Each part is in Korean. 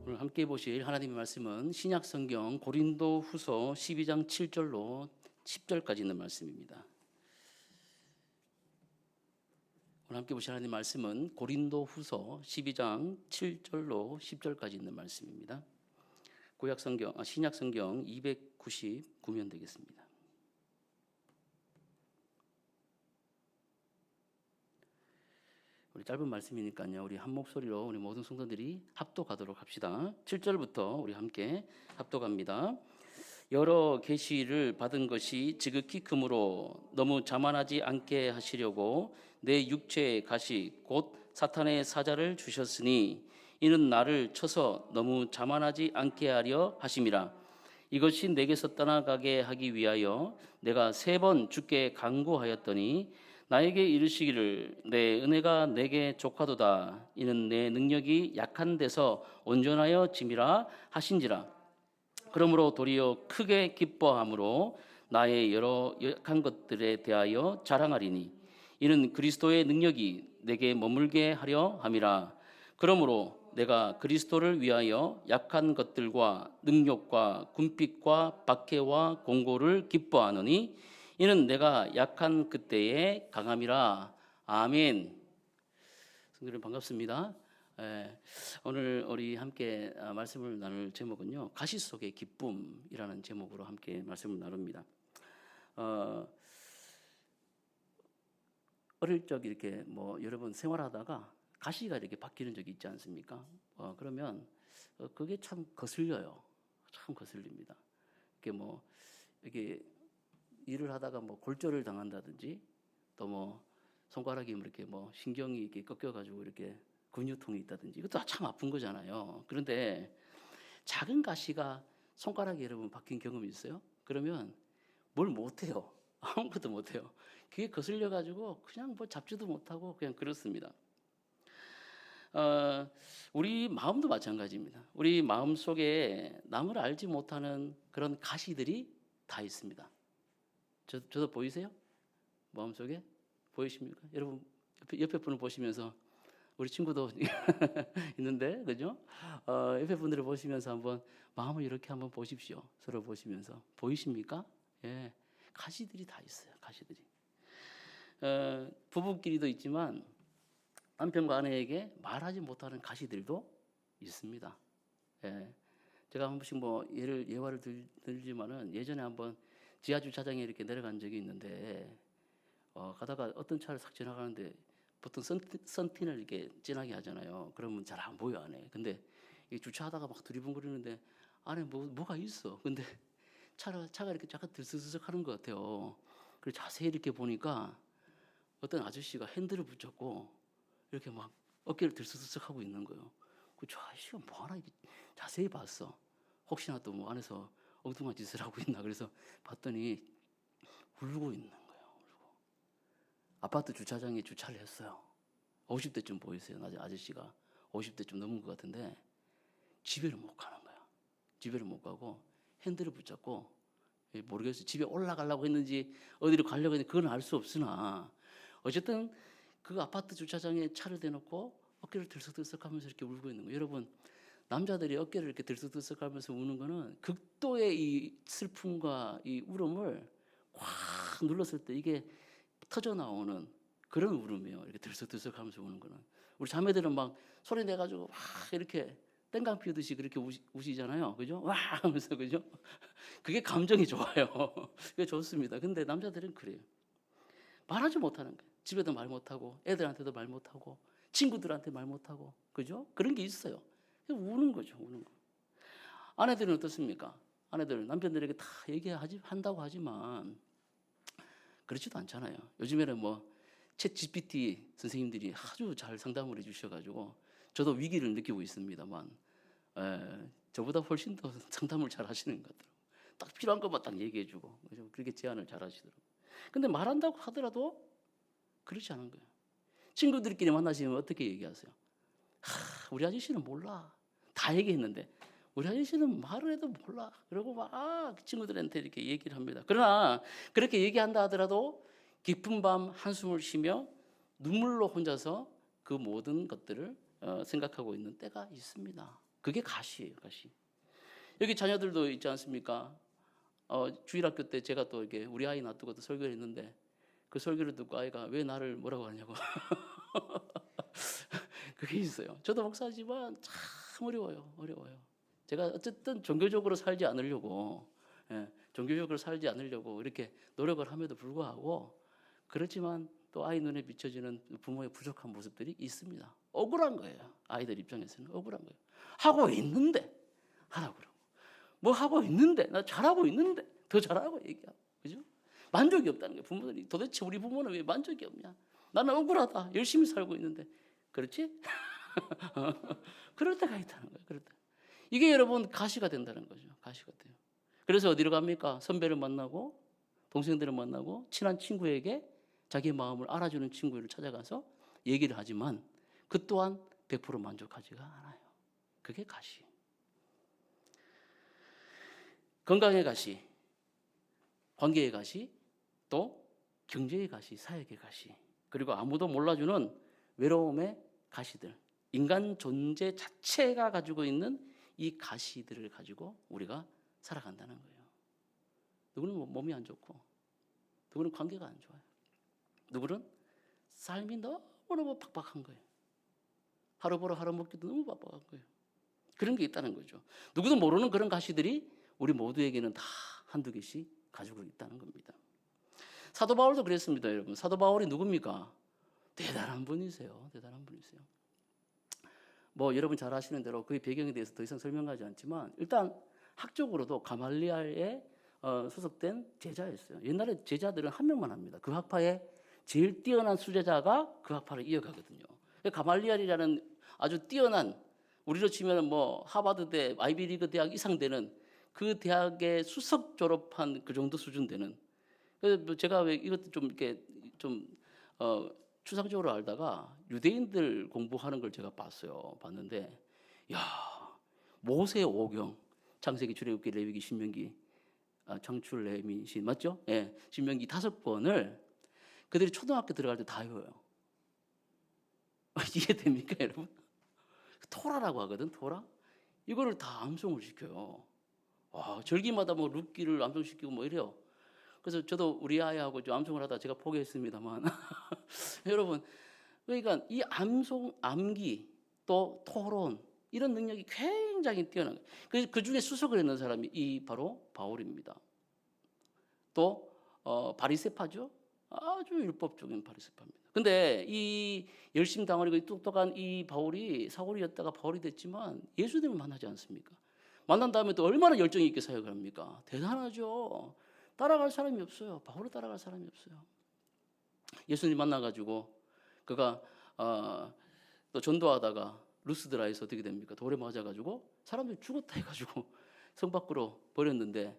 오늘 함께 보실 하나님의 말씀은 신약 성경 고린도 후서 12장 7절로 10절까지 있는 말씀입니다. 오늘 함께 보실 하나님의 말씀은 고린도 후서 12장 7절로 10절까지 있는 말씀입니다. 신약 성경 299면 되겠습니다. 우리 짧은 말씀이니까요. 우리 한 목소리로 우리 모든 성도들이 합독하도록 합시다. 7절부터 우리 함께 합독합니다. 여러 계시를 받은 것이 지극히 크므로 너무 자만하지 않게 하시려고 내 육체의 가시 곧 사탄의 사자를 주셨으니 이는 나를 쳐서 너무 자만하지 않게 하려 하심이라. 이것이 내게서 떠나가게 하기 위하여 내가 3번 주께 간구하였더니 나에게 이르시기를 내 은혜가 내게 족하도다. 이는 내 능력이 약한 데서 온전하여 짐이라 하신지라. 그러므로 도리어 크게 기뻐함으로 나의 여러 약한 것들에 대하여 자랑하리니 이는 그리스도의 능력이 내게 머물게 하려 함이라. 그러므로 내가 그리스도를 위하여 약한 것들과 능욕과 궁핍과 박해와 공고를 기뻐하노니 이는 내가 약한 그때의 강함이라. 아멘. 성도님 반갑습니다. 오늘 우리 함께 말씀을 나눌 제목은요, 가시 속의 기쁨이라는 제목으로 함께 말씀을 나눕니다. 어릴 적 이렇게 여러분 생활하다가 가시가 이렇게 바뀌는 적이 있지 않습니까? 그러면 그게 참 거슬려요. 참 거슬립니다. 이게 일을 하다가 골절을 당한다든지 또 손가락이 이렇게 신경이 이렇게 꺾여가지고 이렇게 근육통이 있다든지 이것도 참 아픈 거잖아요. 그런데 작은 가시가 손가락에 여러분 박힌 경험이 있어요? 그러면 뭘 못해요. 아무것도 못해요. 그게 거슬려가지고 그냥 잡지도 못하고 그냥 그렇습니다. 우리 마음도 마찬가지입니다. 우리 마음 속에 남을 알지 못하는 그런 가시들이 다 있습니다. 저도 보이세요? 마음속에? 보이십니까? 여러분 옆에 분을 보시면서 우리 친구도 있는데 그죠? 옆에 분들을 보시면서 한번 마음을 이렇게 한번 보십시오. 서로 보시면서 보이십니까? 예, 가시들이 다 있어요. 가시들이. 부부끼리도 있지만 남편과 아내에게 말하지 못하는 가시들도 있습니다. 예, 제가 한 번씩 예화를 들지만은 예전에 한번 지하 주차장에 이렇게 내려간 적이 있는데 가다가 어떤 차를 싹 지나가는데 보통 선틴을 이렇게 진하게 하잖아요. 그러면 잘 안 보여 안에. 근데 주차하다가 막 두리번거리는데 안에 뭐가 있어. 근데 차가 이렇게 약간 들썩들썩하는 것 같아요. 그래서 자세히 이렇게 보니까 어떤 아저씨가 핸들을 붙잡고 이렇게 막 어깨를 들썩들썩하고 있는 거예요. 저 아저씨가 뭐하나 이렇게 자세히 봤어. 혹시나 또 안에서 엉뚱한 짓을 하고 있나 그래서 봤더니 울고 있는 거예요. 울고. 아파트 주차장에 주차를 했어요. 50대쯤 보이세요. 아저씨가 50대쯤 넘은 것 같은데 집에를 못 가는 거야. 집에를 못 가고 핸들을 붙잡고 모르겠어요. 집에 올라가려고 했는지 어디로 가려고 했는지 그건 알 수 없으나 어쨌든 그 아파트 주차장에 차를 대놓고 어깨를 들썩들썩하면서 이렇게 울고 있는 거예요. 여러분 남자들이 어깨를 이렇게 들썩들썩하면서 우는 거는 극도의 이 슬픔과 이 울음을 확 눌렀을 때 이게 터져 나오는 그런 울음이에요. 이렇게 들썩들썩하면서 우는 거는. 우리 자매들은 막 소리 내가지고 막 이렇게 땡강 피우듯이 그렇게 우시잖아요, 그죠? 와 하면서 그죠? 그게 감정이 좋아요. 그게 좋습니다. 근데 남자들은 그래요. 말하지 못하는 거예요. 집에도 말 못하고, 애들한테도 말 못하고, 친구들한테 말 못하고, 그죠? 그런 게 있어요. 우는 거죠, 우는 거. 아내들은 어떻습니까? 아내들은 남편들에게 다 한다고 하지만 그렇지도 않잖아요. 요즘에는 챗 GPT 선생님들이 아주 잘 상담을 해주셔가지고 저도 위기를 느끼고 있습니다만 저보다 훨씬 더 상담을 잘 하시는 것 같더라고요. 딱 필요한 것만 딱 얘기해주고 그렇게 제안을 잘 하시더라고요. 근데 말한다고 하더라도 그렇지 않은 거예요. 친구들끼리 만나시면 어떻게 얘기하세요? 우리 아저씨는 몰라. 다 얘기했는데 우리 아저씨는 말을 해도 몰라. 그러고 막 친구들한테 이렇게 얘기를 합니다. 그러나 그렇게 얘기한다 하더라도 깊은 밤 한숨을 쉬며 눈물로 혼자서 그 모든 것들을 생각하고 있는 때가 있습니다. 그게 가시예요, 가시. 여기 자녀들도 있지 않습니까? 주일학교 때 제가 또 이렇게 우리 아이 놔두고 또 설교를 했는데 그 설교를 듣고 아이가 왜 나를 뭐라고 하냐고. 그게 있어요. 저도 목사지만 참 어려워요. 제가 어쨌든 종교적으로 살지 않으려고, 종교적으로 살지 않으려고 이렇게 노력을 함에도 불구하고 그렇지만 또 아이 눈에 비춰지는 부모의 부족한 모습들이 있습니다. 억울한 거예요. 아이들 입장에서는 억울한 거예요. 하고 있는데 하라고 그러고 뭐 하고 있는데 나 잘하고 있는데 더 잘하고 얘기하고 그죠? 만족이 없다는 거예요. 부모들이 도대체 우리 부모는 왜 만족이 없냐? 나는 억울하다. 열심히 살고 있는데 그렇지? 그럴 때가 있다는 거예요. 그럴 때. 이게 여러분 가시가 된다는 거죠. 가시가 돼요. 그래서 어디로 갑니까? 선배를 만나고 동생들을 만나고 친한 친구에게 자기 마음을 알아주는 친구를 찾아가서 얘기를 하지만 그 또한 100% 만족하지가 않아요. 그게 가시. 건강의 가시, 관계의 가시, 또 경제의 가시, 사역의 가시, 그리고 아무도 몰라주는 외로움의 가시들. 인간 존재 자체가 가지고 있는 이 가시들을 가지고 우리가 살아간다는 거예요. 누구는 몸이 안 좋고, 누구는 관계가 안 좋아요. 누구는 삶이 너무너무 팍팍한 거예요. 하루 벌어 하루 먹기도 너무 빡빡한 거예요. 그런 게 있다는 거죠. 누구도 모르는 그런 가시들이 우리 모두에게는 다 한두 개씩 가지고 있다는 겁니다. 사도 바울도 그랬습니다, 여러분. 사도 바울이 누굽니까? 대단한 분이세요. 대단한 분이세요. 뭐 여러분 잘 아시는 대로 그의 배경에 대해서 더 이상 설명하지 않지만 일단 학적으로도 가말리엘에 소속된 제자였어요. 옛날에 제자들은 한 명만 합니다. 그 학파에 제일 뛰어난 수제자가 그 학파를 이어가거든요. 가말리엘이라는 아주 뛰어난, 우리로 치면 뭐 하버드대, 아이비리그 대학 이상 되는 그 대학의 수석 졸업한 그 정도 수준 되는. 그래서 제가 왜 이것도 좀 이렇게 좀 추상적으로 알다가 유대인들 공부하는 걸 제가 봤는데, 야, 모세 오경, 창세기, 출애굽기, 레위기, 신명기, 창출, 레미, 신 맞죠? 예, 신명기 5권을 그들이 초등학교 들어갈 때 다 외워요. 이해됩니까, 여러분? 토라라고 하거든, 토라. 이거를 다 암송을 시켜요. 와, 절기마다 뭐 룻기를 암송시키고 뭐 이래요. 그래서 저도 우리 아이하고 좀 암송을 하다 제가 포기했습니다만 여러분, 그러니까 이 암송, 암기, 또 토론 이런 능력이 굉장히 뛰어난 거예요. 그 중에 수석을 했는 사람이 이 바로 바울입니다. 또 바리새파죠. 아주 율법적인 바리새파입니다. 근데 이 열심 덩어리고 똑똑한 이 바울이 사울이었다가 바울이 됐지만 예수님을 만나지 않습니까? 만난 다음에 또 얼마나 열정이 있게 사역을 합니까? 대단하죠. 따라갈 사람이 없어요. 바울을 따라갈 사람이 없어요. 예수님 만나가지고 그가 또 전도하다가 루스드라에서 어떻게 됩니까? 돌에 맞아가지고 사람들이 죽었다 해가지고 성 밖으로 버렸는데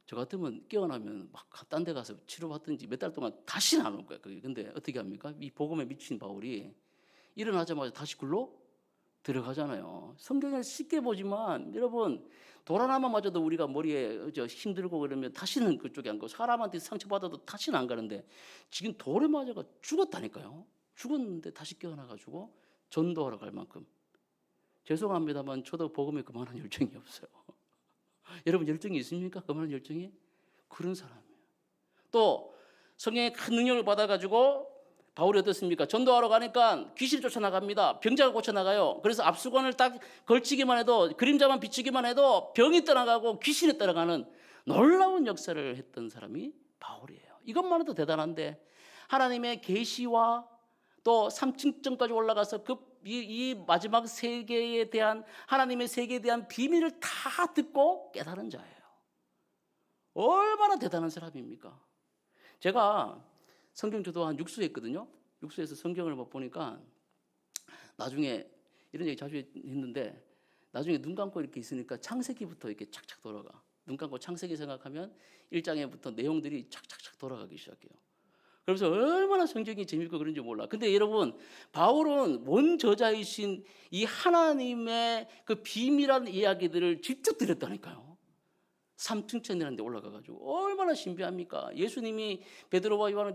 저 같으면 깨어나면 막 딴 데 가서 치료받든지 몇 달 동안 다시는 안 올 거예요. 근데 어떻게 합니까? 이 복음에 미친 바울이 일어나자마자 다시 굴로 들어가잖아요. 성경을 쉽게 보지만 여러분 돌 하나만 맞아도 우리가 머리에 힘들고 그러면 다시는 그쪽에 안 가고 사람한테 상처받아도 다시는 안 가는데 지금 돌에 맞아가 죽었다니까요. 죽었는데 다시 깨어나가지고 전도하러 갈 만큼. 죄송합니다만 저도 복음에 그만한 열정이 없어요. 여러분 열정이 있습니까? 그만한 열정이? 그런 사람이에요. 또 성령의 큰 능력을 받아가지고 바울이 어떻습니까? 전도하러 가니까 귀신이 쫓아나갑니다. 병자가 고쳐나가요. 그래서 앞수건을 딱 걸치기만 해도, 그림자만 비치기만 해도 병이 떠나가고 귀신이 떠나가는 놀라운 역사를 했던 사람이 바울이에요. 이것만 해도 대단한데 하나님의 계시와 또 3층까지 올라가서 이 마지막 세계에 대한, 하나님의 세계에 대한 비밀을 다 듣고 깨달은 자예요. 얼마나 대단한 사람입니까? 제가 성경 저도 한 육수했거든요. 육수에서 성경을 막 보니까 나중에 이런 얘기 자주 했는데 나중에 눈 감고 이렇게 있으니까 창세기부터 이렇게 착착 돌아가. 눈 감고 창세기 생각하면 1장에부터 내용들이 착착착 돌아가기 시작해요. 그래서 얼마나 성경이 재밌고 그런지 몰라. 근데 여러분, 바울은 원저자이신 이 하나님의 그 비밀한 이야기들을 직접 들었다니까요. 3층 천이라는 데 올라가가지고 얼마나 신비합니까? 예수님이 베드로를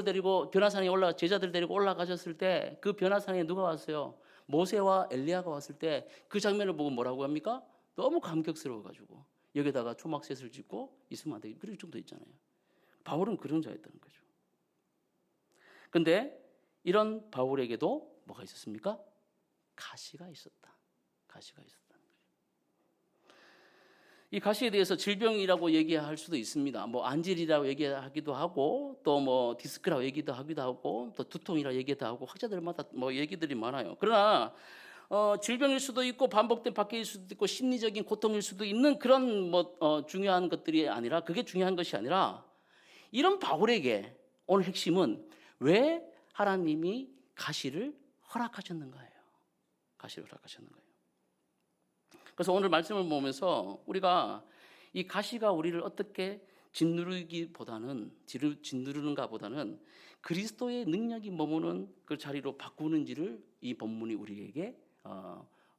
데리고 변화산에 제자들 데리고 올라가셨을 때 그 변화산에 누가 왔어요? 모세와 엘리야가 왔을 때 그 장면을 보고 뭐라고 합니까? 너무 감격스러워가지고 여기다가 초막셋을 짓고 있으면 안 되겠 그럴 정도 있잖아요. 바울은 그런 자였다는 거죠. 근데 이런 바울에게도 뭐가 있었습니까? 가시가 있었다. 가시가 있었다. 이 가시에 대해서 질병이라고 얘기할 수도 있습니다. 뭐 안질이라고 얘기하기도 하고 또 뭐 디스크라고 얘기도 하기도 하고 또 두통이라고 얘기도 하고 학자들마다 뭐 얘기들이 많아요. 그러나 질병일 수도 있고 반복된 박해일 수도 있고 심리적인 고통일 수도 있는 그런 중요한 것들이 아니라 그게 중요한 것이 아니라 이런 바울에게 오늘 핵심은 왜 하나님이 가시를 허락하셨는가예요. 가시를 허락하셨는가요? 그래서 오늘 말씀을 보면서 우리가 이 가시가 우리를 어떻게 짓누르는가 보다는 그리스도의 능력이 머무는 그 자리로 바꾸는지를 이 본문이 우리에게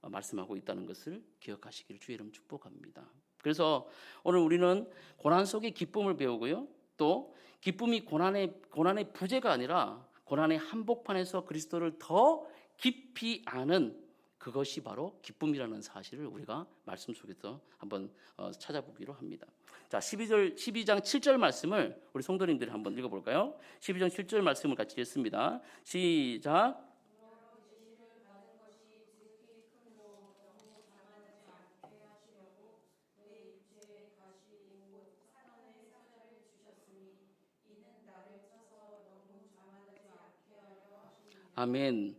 말씀하고 있다는 것을 기억하시기를 주의 이름 축복합니다. 그래서 오늘 우리는 고난 속의 기쁨을 배우고요. 또 기쁨이 고난의 부재가 아니라 고난의 한복판에서 그리스도를 더 깊이 아는 그것이 바로 기쁨이라는 사실을 우리가 말씀 속에서 한번 찾아보기로 합니다. 자, 12장 7절 말씀을 우리 성도님들이 한번 읽어볼까요? 12장 7절 말씀을 같이 읽습니다. 시작. 아멘.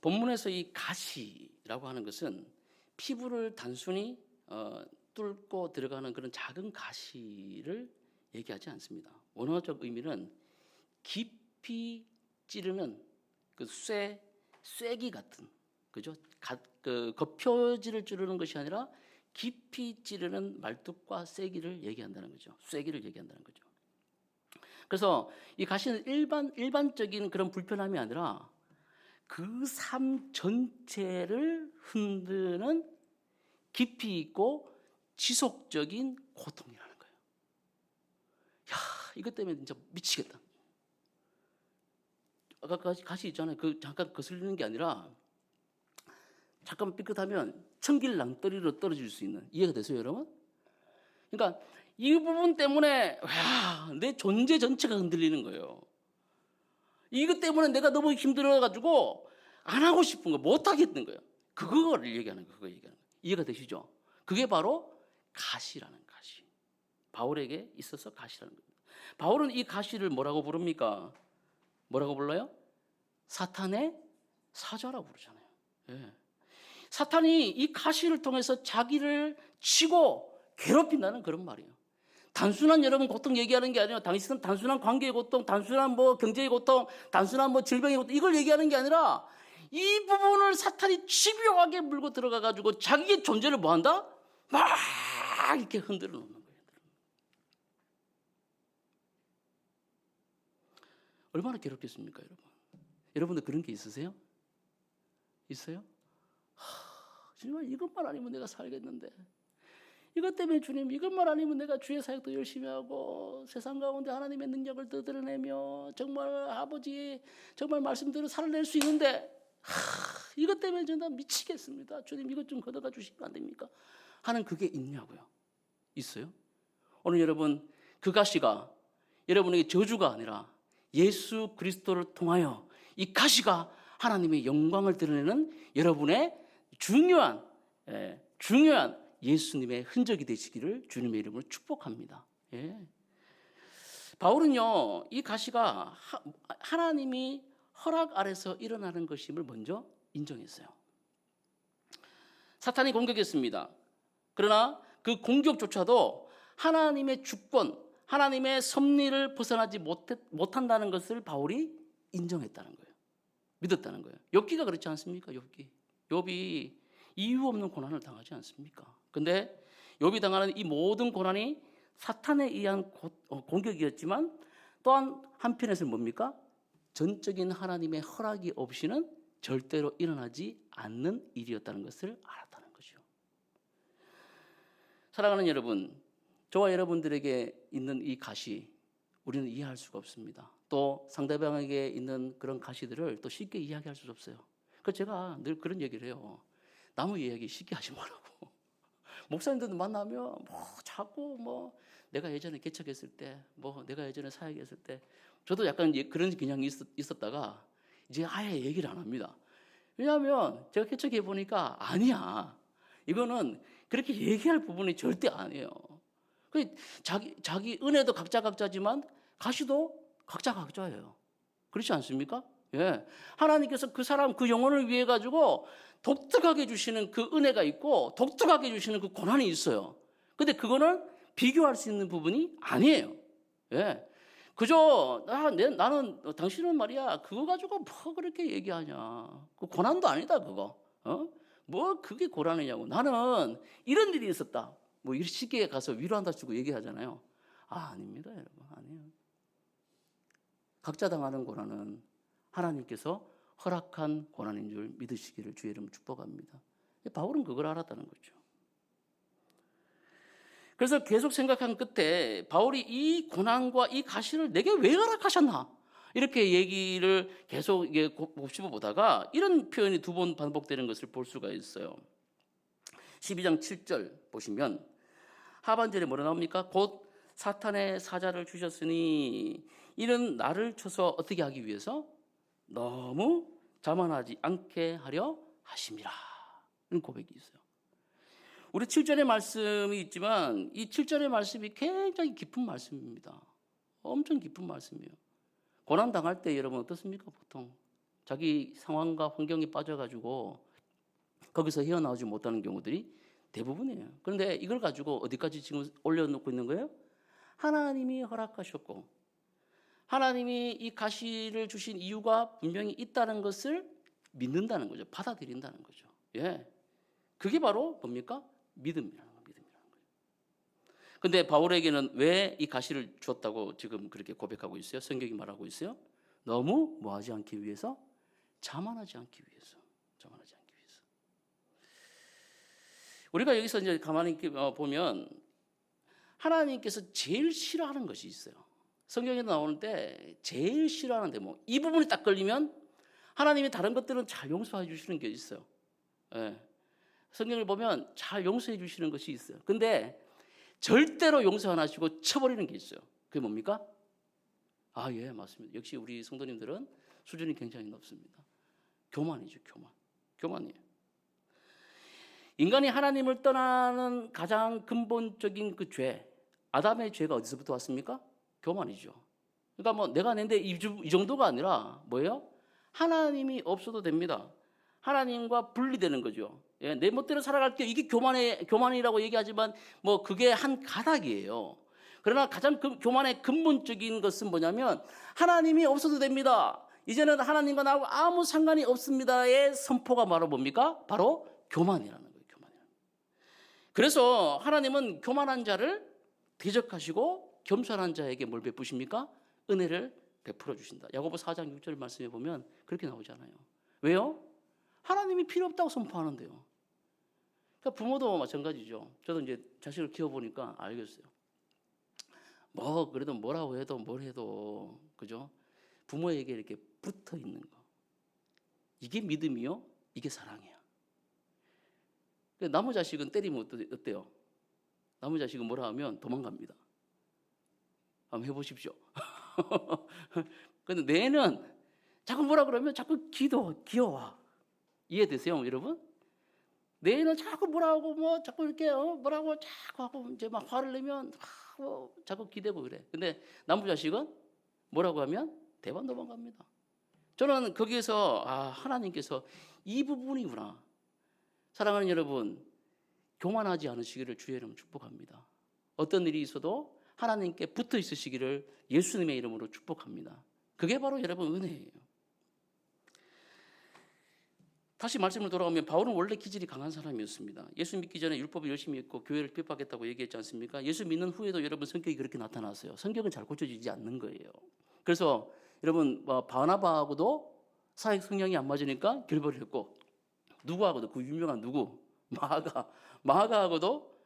본문에서 이 가시라고 하는 것은 피부를 단순히 뚫고 들어가는 그런 작은 가시를 얘기하지 않습니다. 원어적 의미는 깊이 찌르는 그 쐐기 같은, 그죠? 그 겉표지를 찌르는 것이 아니라 깊이 찌르는 말뚝과 쐐기를 얘기한다는 거죠. 쐐기를 얘기한다는 거죠. 그래서 이 가시는 일반적인 그런 불편함이 아니라 그 삶 전체를 흔드는 깊이 있고 지속적인 고통이라는 거예요. 야, 이것 때문에 진짜 미치겠다. 아까 가시 있잖아요. 그 잠깐 거슬리는 게 아니라 잠깐 삐끗하면 천길 낭떠러리로 떨어질 수 있는, 이해가 되세요, 여러분? 그러니까 이 부분 때문에 내 존재 전체가 흔들리는 거예요. 이것 때문에 내가 너무 힘들어가지고 안 하고 싶은 거 못 하겠는 거예요. 그거를 얘기하는 거예요. 그거 얘기하는 거예요. 이해가 되시죠? 그게 바로 가시라는 가시. 바울에게 있어서 가시라는 겁니다. 바울은 이 가시를 뭐라고 부릅니까? 뭐라고 불러요? 사탄의 사자라고 부르잖아요. 예. 사탄이 이 가시를 통해서 자기를 치고 괴롭힌다는 그런 말이에요. 단순한 여러분 고통 얘기하는 게 아니라 당신은 단순한 관계의 고통, 단순한 뭐 경제의 고통, 단순한 뭐 질병의 고통 이걸 얘기하는 게 아니라 이 부분을 사탄이 집요하게 물고 들어가 가지고 자기의 존재를 뭐 한다? 막 이렇게 흔들어 놓는 거예요. 얼마나 괴롭겠습니까, 여러분? 여러분들 그런 게 있으세요? 있어요? 정말 이것만 아니면 내가 살겠는데. 이것 때문에 주님, 이것만 아니면 내가 주의 사역도 열심히 하고 세상 가운데 하나님의 능력을 더 드러내며 정말 아버지의 정말 말씀대로 살아낼 수 있는데 이것 때문에 정말 미치겠습니다. 주님 이것 좀 걷어가 주시면 안 됩니까? 하는 그게 있냐고요. 있어요? 오늘 여러분 그 가시가 여러분에게 저주가 아니라 예수 그리스도를 통하여 이 가시가 하나님의 영광을 드러내는 여러분의 중요한 예수님의 흔적이 되시기를 주님의 이름으로 축복합니다. 예. 바울은요, 이 가시가 하나님이 허락 아래서 일어나는 것임을 먼저 인정했어요. 사탄이 공격했습니다. 그러나 그 공격조차도 하나님의 주권, 하나님의 섭리를 벗어나지 못한다는 것을 바울이 인정했다는 거예요. 믿었다는 거예요. 욥기가 그렇지 않습니까? 욥이 이유 없는 고난을 당하지 않습니까? 근데 욥이 당하는 이 모든 고난이 사탄에 의한 공격이었지만 또한 한편에서는 뭡니까? 전적인 하나님의 허락이 없이는 절대로 일어나지 않는 일이었다는 것을 알았다는 거죠. 사랑하는 여러분, 저와 여러분들에게 있는 이 가시 우리는 이해할 수가 없습니다. 또 상대방에게 있는 그런 가시들을 또 쉽게 이야기할 수 없어요. 그 제가 늘 그런 얘기를 해요. 나무 이야기 쉽게 하지 말라고. 목사님들 만나면 뭐 자꾸 뭐 내가 예전에 개척했을 때, 뭐 내가 예전에 사역했을 때, 저도 약간 그런 경향이 있었다가 이제 아예 얘기를 안 합니다. 왜냐하면 제가 개척해 보니까 아니야. 이거는 그렇게 얘기할 부분이 절대 아니에요. 자기 은혜도 각자지만 가시도 각자예요. 그렇지 않습니까? 예. 하나님께서 그 사람, 그 영혼을 위해 가지고 독특하게 주시는 그 은혜가 있고 독특하게 주시는 그 고난이 있어요. 근데 그거는 비교할 수 있는 부분이 아니에요. 예. 그저 나는 당신은 말이야 그거 가지고 뭐 그렇게 얘기하냐. 그 고난도 아니다 그거. 뭐 그게 고난이냐고. 나는 이런 일이 있었다. 뭐 이 시기에 가서 위로한다 치고 얘기하잖아요. 아닙니다 여러분. 아니에요. 각자 당하는 고난은 하나님께서 허락한 고난인 줄 믿으시기를 주의 이름으로 축복합니다. 바울은 그걸 알았다는 거죠. 그래서 계속 생각한 끝에 바울이 이 고난과 이 가시를 내게 왜 허락하셨나? 이렇게 얘기를 계속 곱씹어 보다가 이런 표현이 두 번 반복되는 것을 볼 수가 있어요. 12장 7절 보시면 하반절에 뭐라 나옵니까? 곧 사탄의 사자를 주셨으니 이는 나를 쳐서 어떻게 하기 위해서? 너무 자만하지 않게 하려 하심이라. 이런 고백이 있어요. 우리 7절의 말씀이 있지만 이 7절의 말씀이 굉장히 깊은 말씀입니다. 엄청 깊은 말씀이에요. 고난 당할 때 여러분 어떻습니까? 보통 자기 상황과 환경에 빠져가지고 거기서 헤어나오지 못하는 경우들이 대부분이에요. 그런데 이걸 가지고 어디까지 지금 올려놓고 있는 거예요? 하나님이 허락하셨고 하나님이 이 가시를 주신 이유가 분명히 있다는 것을 믿는다는 거죠. 받아들인다는 거죠. 예, 그게 바로 뭡니까? 믿음이라는 거예요. 근데 바울에게는 왜 이 가시를 주었다고 지금 그렇게 고백하고 있어요? 성경이 말하고 있어요. 너무 뭐하지 않기 위해서? 자만하지 않기 위해서. 우리가 여기서 이제 가만히 보면 하나님께서 제일 싫어하는 것이 있어요. 성경에 나오는데 제일 싫어하는데 뭐 이 부분이 딱 걸리면 하나님이 다른 것들은 잘 용서해 주시는 게 있어요. 예. 성경을 보면 잘 용서해 주시는 것이 있어요. 근데 절대로 용서 안 하시고 쳐버리는 게 있어요. 그게 뭡니까? 예, 맞습니다. 역시 우리 성도님들은 수준이 굉장히 높습니다. 교만이죠, 교만이에요. 인간이 하나님을 떠나는 가장 근본적인 그 죄, 아담의 죄가 어디서부터 왔습니까? 교만이죠. 그러니까 뭐 내가 낸데 이 정도가 아니라 뭐예요? 하나님이 없어도 됩니다. 하나님과 분리되는 거죠. 예, 내 멋대로 살아갈 때 이게 교만이라고 얘기하지만 뭐 그게 한 가닥이에요. 그러나 가장 교만의 근본적인 것은 뭐냐면 하나님이 없어도 됩니다. 이제는 하나님과 나하고 아무 상관이 없습니다의 선포가 바로 뭡니까? 바로 교만이라는 거예요. 그래서 하나님은 교만한 자를 대적하시고 겸손한 자에게 뭘 베푸십니까? 은혜를 베풀어 주신다. 야고보 4장 6절 말씀에 보면 그렇게 나오잖아요. 왜요? 하나님이 필요 없다고 선포하는데요. 그러니까 부모도 마찬가지죠. 저도 이제 자식을 키워보니까 알겠어요. 뭐 그래도 뭐라고 해도 뭘 해도 그죠? 부모에게 이렇게 붙어 있는 거. 이게 믿음이요? 이게 사랑이야. 나무 자식은 때리면 어때요? 나무 자식은 뭐라 하면 도망갑니다. 한번 해보십시오. 근데 뇌는 자꾸 뭐라 그러면 자꾸 귀여워. 이해되세요, 여러분? 뇌는 자꾸 뭐라고 뭐 자꾸 이렇게 뭐라고 자꾸 하고 이제 막 화를 내면 자꾸 기대고 그래. 근데 나무 자식은 뭐라고 하면 대반 도망갑니다. 저는 거기에서 하나님께서 이 부분이구나. 사랑하는 여러분, 교만하지 않으시기를 주의 이름으로 축복합니다. 어떤 일이 있어도 하나님께 붙어 있으시기를 예수님의 이름으로 축복합니다. 그게 바로 여러분 은혜예요. 다시 말씀을 돌아오면 바울은 원래 기질이 강한 사람이었습니다. 예수 믿기 전에 율법을 열심히 했고 교회를 핍박했다고 얘기했지 않습니까? 예수 믿는 후에도 여러분 성격이 그렇게 나타났어요. 성격은 잘 고쳐지지 않는 거예요. 그래서 여러분 바나바하고도 사역 성향이 안 맞으니까 결별을 했고 누구하고도 그 유명한 누구 마가하고도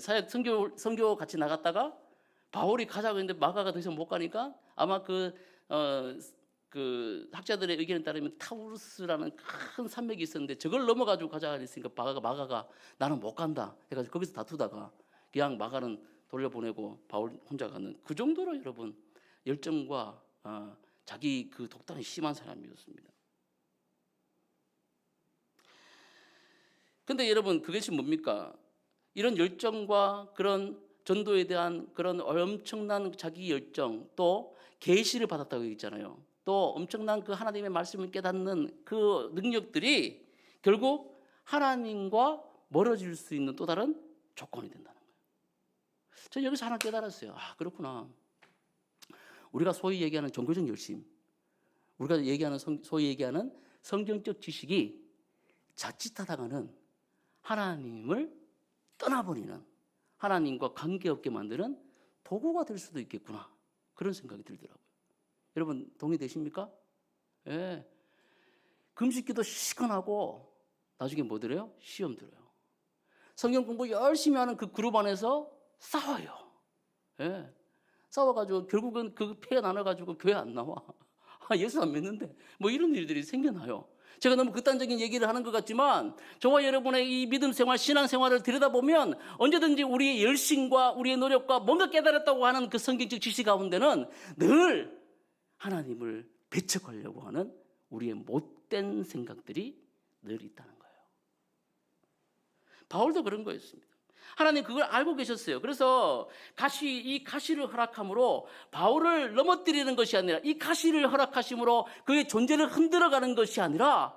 사역 선교 같이 나갔다가 바울이 가자고 했는데 마가가 더 이상 못 가니까 아마 그 그 학자들의 의견에 따르면 타우루스라는 큰 산맥이 있었는데 저걸 넘어가지고 가자 했으니까 마가가 나는 못 간다 해가지고 거기서 다투다가 그냥 마가는 돌려보내고 바울 혼자 가는 그 정도로 여러분 열정과 자기 그 독단이 심한 사람이었습니다. 근데 여러분 그것이 뭡니까? 이런 열정과 그런 전도에 대한 그런 엄청난 자기 열정, 또 계시를 받았다고 했잖아요. 또 엄청난 그 하나님의 말씀을 깨닫는 그 능력들이 결국 하나님과 멀어질 수 있는 또 다른 조건이 된다는 거예요. 저는 여기서 하나 깨달았어요. 그렇구나. 우리가 소위 얘기하는 종교적 열심, 우리가 얘기하는 소위 얘기하는 성경적 지식이 자칫하다가는 하나님을 떠나버리는, 하나님과 관계없게 만드는 도구가 될 수도 있겠구나, 그런 생각이 들더라고요. 여러분 동의되십니까? 예. 금식기도 시간하고 나중에 뭐 들어요? 시험 들어요. 성경 공부 열심히 하는 그 그룹 안에서 싸워요. 예. 싸워가지고 결국은 그 패 나눠가지고 교회 안 나와. 예수 안 믿는데 뭐 이런 일들이 생겨나요. 제가 너무 극단적인 얘기를 하는 것 같지만 저와 여러분의 이 믿음 생활, 신앙 생활을 들여다보면 언제든지 우리의 열심과 우리의 노력과 뭔가 깨달았다고 하는 그 성경적 지식 가운데는 늘 하나님을 배척하려고 하는 우리의 못된 생각들이 늘 있다는 거예요. 바울도 그런 거였습니다. 하나님 그걸 알고 계셨어요. 그래서 이 가시를 허락함으로 바울을 넘어뜨리는 것이 아니라, 이 가시를 허락하심으로 그의 존재를 흔들어가는 것이 아니라,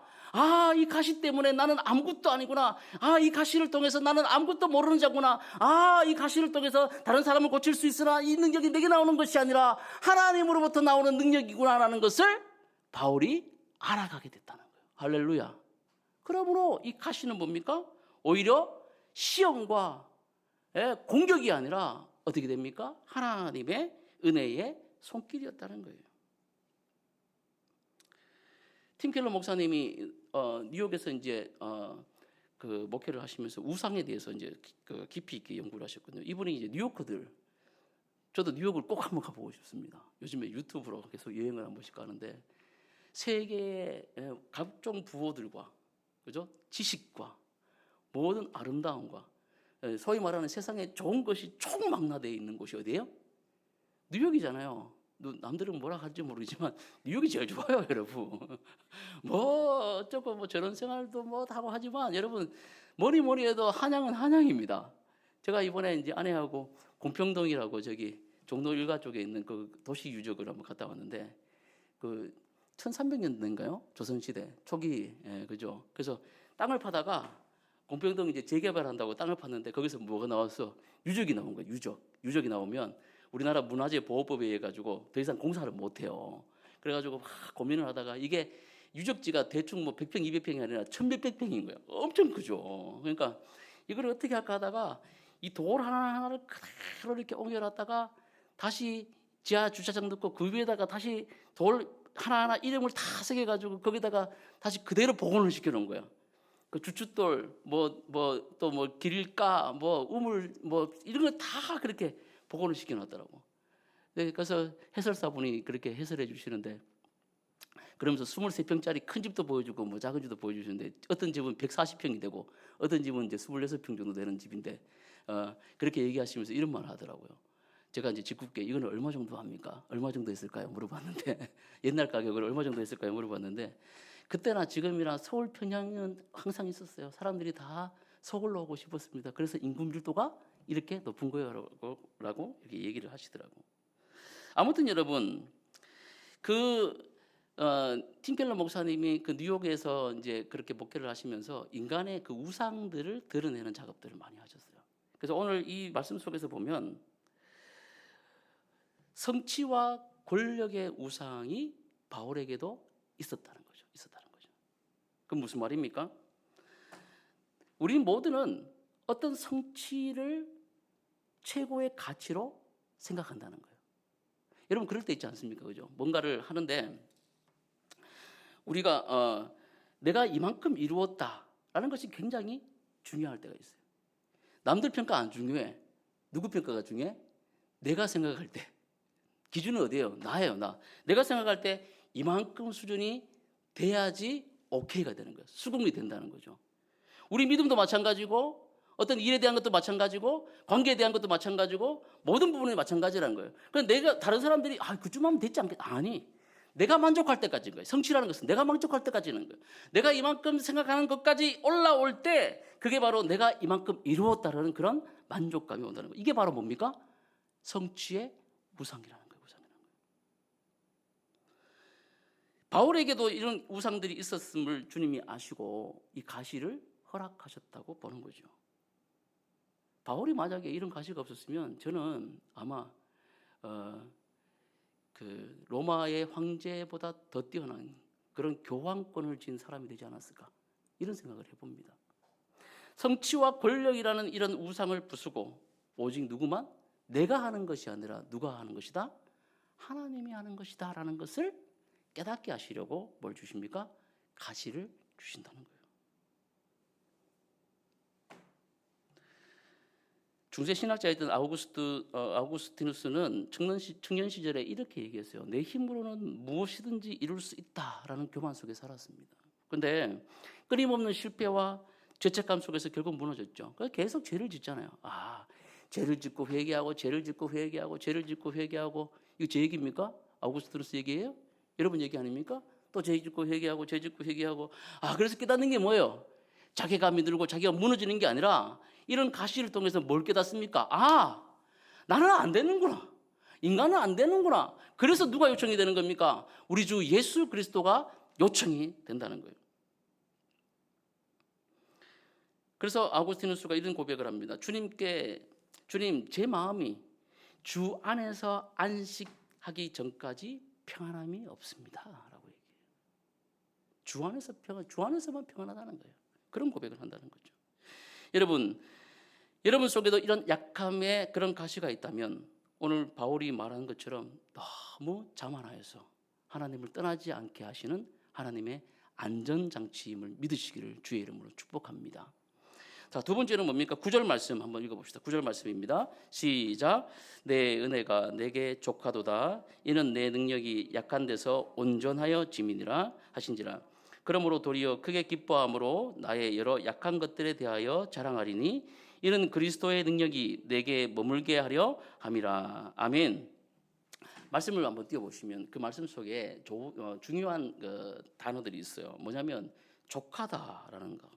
이 가시 때문에 나는 아무것도 아니구나. 이 가시를 통해서 나는 아무것도 모르는 자구나. 이 가시를 통해서 다른 사람을 고칠 수 있으나 이 능력이 내게 나오는 것이 아니라 하나님으로부터 나오는 능력이구나라는 것을 바울이 알아가게 됐다는 거예요. 할렐루야. 그러므로 이 가시는 뭡니까? 오히려 시험과 공격이 아니라 어떻게 됩니까? 하나님의 은혜의 손길이었다는 거예요. 팀 켈러 목사님이 뉴욕에서 이제 그 목회를 하시면서 우상에 대해서 이제 그 깊이 있게 연구를 하셨거든요. 이분이 이제 뉴요커들, 저도 뉴욕을 꼭 한번 가보고 싶습니다. 요즘에 유튜브로 계속 여행을 한 번씩 가는데 세계의 각종 부호들과, 그죠? 지식과 모든 아름다움과 소위 말하는 세상에 좋은 것이 총망라되어 있는 곳이 어디예요? 뉴욕이잖아요. 남들은 뭐라 할지 모르지만 뉴욕이 제일 좋아요, 여러분. 뭐 어쩌고 뭐 저런 생활도 뭐 하고 하지만 여러분 뭐니 해도 한양은 한양입니다. 제가 이번에 이제 아내하고 공평동이라고 저기 종로 일가 쪽에 있는 그 도시 유적을 한번 갔다 왔는데 그 1300년대인가요? 조선시대 초기, 그죠? 그래서 땅을 파다가 공평동 이제 재개발한다고 땅을 팠는데 거기서 뭐가 나왔어? 유적이 나온 거예요. 유적이 나오면 우리나라 문화재 보호법에 의해 가지고 더 이상 공사를 못 해요. 그래가지고 막 고민을 하다가 이게 유적지가 대충 뭐 100평, 200평이 아니라 1000몇 평인 거예요. 엄청 크죠. 그러니까 이걸 어떻게 할까 하다가 이 돌 하나하나를 그대로 이렇게 옮겨놨다가 다시 지하 주차장 넣고 그 위에다가 다시 돌 하나하나 이름을 다 새겨가지고 거기다가 다시 그대로 복원을 시켜놓은 거예요. 그 주춧돌, 또 길가, 우물, 이런 거 다 그렇게 복원을 시켜놨더라고. 네, 그래서 해설사분이 그렇게 해설해 주시는데, 그러면서 23평짜리 큰 집도 보여주고, 작은 집도 보여주시는데, 어떤 집은 140평이 되고, 어떤 집은 이제 26평 정도 되는 집인데, 그렇게 얘기하시면서 이런 말을 하더라고요. 제가 이제 짓궂게 이거는 얼마 정도 합니까? 얼마 정도 했을까요? 물어봤는데, 옛날 가격을 얼마 정도 했을까요? 물어봤는데, 그때나 지금이나 서울 평양은 항상 있었어요. 사람들이 다 서울로 오고 싶었습니다. 그래서 인구 밀도가 이렇게 높은 거라고 이렇게 얘기를 하시더라고. 아무튼 여러분, 팀 켈러 목사님이 그 뉴욕에서 이제 그렇게 목회를 하시면서 인간의 그 우상들을 드러내는 작업들을 많이 하셨어요. 그래서 오늘 이 말씀 속에서 보면 성취와 권력의 우상이 바울에게도 있었다는 거죠. 그럼 무슨 말입니까? 우리 모두는 어떤 성취를 최고의 가치로 생각한다는 거예요. 여러분 그럴 때 있지 않습니까? 그죠? 뭔가를 하는데 우리가 내가 이만큼 이루었다라는 것이 굉장히 중요할 때가 있어요. 남들 평가 안 중요해. 누구 평가가 중요해? 내가 생각할 때. 기준은 어디예요? 나예요, 나. 내가 생각할 때 이만큼 수준이 돼야지 오케이가 되는 거예요. 수긍이 된다는 거죠. 우리 믿음도 마찬가지고 어떤 일에 대한 것도 마찬가지고 관계에 대한 것도 마찬가지고 모든 부분이 마찬가지라는 거예요. 그래서 내가 다른 사람들이 그쯤 하면 됐지 않겠다. 아니, 내가 만족할 때까지인 거예요. 성취라는 것은 내가 만족할 때까지는 거예요. 내가 이만큼 생각하는 것까지 올라올 때 그게 바로 내가 이만큼 이루었다라는 그런 만족감이 온다는 거예요. 이게 바로 뭡니까? 성취의 우상이라는 거예요. 우상이라는 거예요. 바울에게도 이런 우상들이 있었음을 주님이 아시고 이 가시를 허락하셨다고 보는 거죠. 바울이 만약에 이런 가시가 없었으면 저는 아마 그 로마의 황제보다 더 뛰어난 그런 교황권을 쥔 사람이 되지 않았을까, 이런 생각을 해봅니다. 성취와 권력이라는 이런 우상을 부수고 오직 누구만 내가 하는 것이 아니라 누가 하는 것이다? 하나님이 하는 것이다 라는 것을 깨닫게 하시려고 뭘 주십니까? 가시를 주신다는 거예요. 중세 신학자였던 아우구스티누스는 청년 시절에 이렇게 얘기했어요. 내 힘으로는 무엇이든지 이룰 수 있다라는 교만 속에 살았습니다. 그런데 끊임없는 실패와 죄책감 속에서 결국 무너졌죠. 그래서 계속 죄를 짓잖아요. 죄를 짓고 회개하고 죄를 짓고 회개하고 죄를 짓고 회개하고, 이거 제 얘기입니까? 아우구스티누스 얘기예요? 여러분 얘기 아닙니까? 또 죄 짓고 회개하고 죄 짓고 회개하고. 그래서 깨닫는 게 뭐예요? 자괴감이 들고 자기가 무너지는 게 아니라 이런 가시를 통해서 뭘 깨닫습니까? 나는 안 되는구나. 인간은 안 되는구나. 그래서 누가 요청이 되는 겁니까? 우리 주 예수 그리스도가 요청이 된다는 거예요. 그래서 아우구스티누스가 이런 고백을 합니다. 주님, 제 마음이 주 안에서 안식하기 전까지 평안함이 없습니다 라고 얘기해요. 주 안에서만 평안하다는 거예요. 그런 고백을 한다는 거죠. 여러분 속에도 이런 약함의 그런 가시가 있다면 오늘 바울이 말하는 것처럼 너무 자만하여서 하나님을 떠나지 않게 하시는 하나님의 안전장치임을 믿으시기를 주의 이름으로 축복합니다. 자, 두 번째는 뭡니까? 9절 말씀 한번 읽어봅시다. 9절 말씀입니다. 시작. 내 은혜가 내게 족하도다. 이는 내 능력이 약한 데서 온전하여 짐이니라 하신지라. 그러므로 도리어 크게 기뻐함으로 나의 여러 약한 것들에 대하여 자랑하리니 이는 그리스도의 능력이 내게 머물게 하려 함이라. 아멘. 말씀을 한번 띄워보시면 그 말씀 속에 중요한 단어들이 있어요. 뭐냐면 족하다라는 거,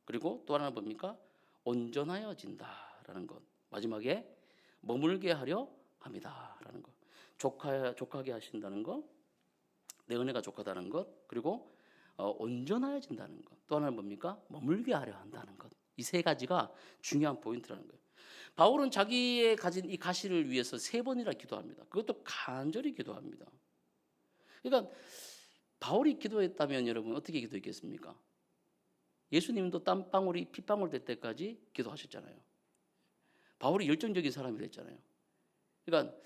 그리고 또 하나는 뭡니까? 온전하여진다라는 것, 마지막에 머물게 하려 합니다라는 것. 족하게 하신다는 것, 내 은혜가 족하다는 것, 그리고 온전하여진다는 것, 또 하나는 뭡니까? 머물게 하려 한다는 것. 이 세 가지가 중요한 포인트라는 거예요. 바울은 자기의 가진 이 가시를 위해서 3번이나 기도합니다. 그것도 간절히 기도합니다. 그러니까 바울이 기도했다면 여러분 어떻게 기도했겠습니까? 예수님도 땀방울이 핏방울 될 때까지 기도하셨잖아요. 바울이 열정적인 사람이 됐잖아요. 그러니까